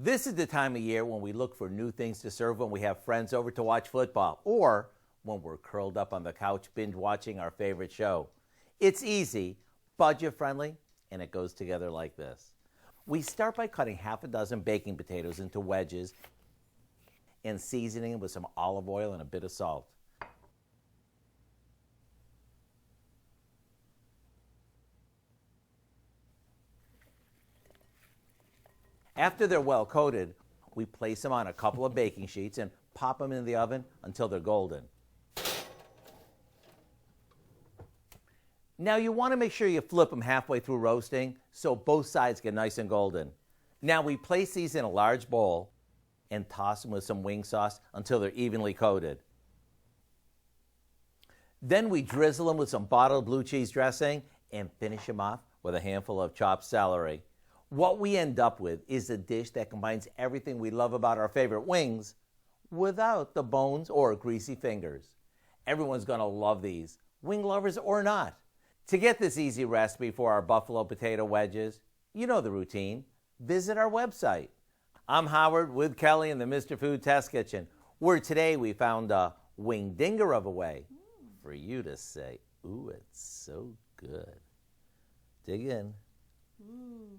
This is the time of year when we look for new things to serve when we have friends over to watch football or when we're curled up on the couch binge watching our favorite show. It's easy, budget-friendly, and it goes together like this. We start by cutting half a dozen baking potatoes into wedges and seasoning them with some olive oil and a bit of salt. After they're well coated, we place them on a couple of baking sheets and pop them in the oven until they're golden. Now you want to make sure you flip them halfway through roasting so both sides get nice and golden. Now we place these in a large bowl and toss them with some wing sauce until they're evenly coated. Then we drizzle them with some bottled blue cheese dressing and finish them off with a handful of chopped celery. What we end up with is a dish that combines everything we love about our favorite wings without the bones or greasy fingers. Everyone's going to love these, wing lovers or not. To get this easy recipe for our Buffalo Potato Wedges, you know the routine. Visit our website. I'm Howard with Kelly in the Mr. Food Test Kitchen, where today we found a wing dinger of a way for you to say, ooh, it's so good. Dig in. Mm.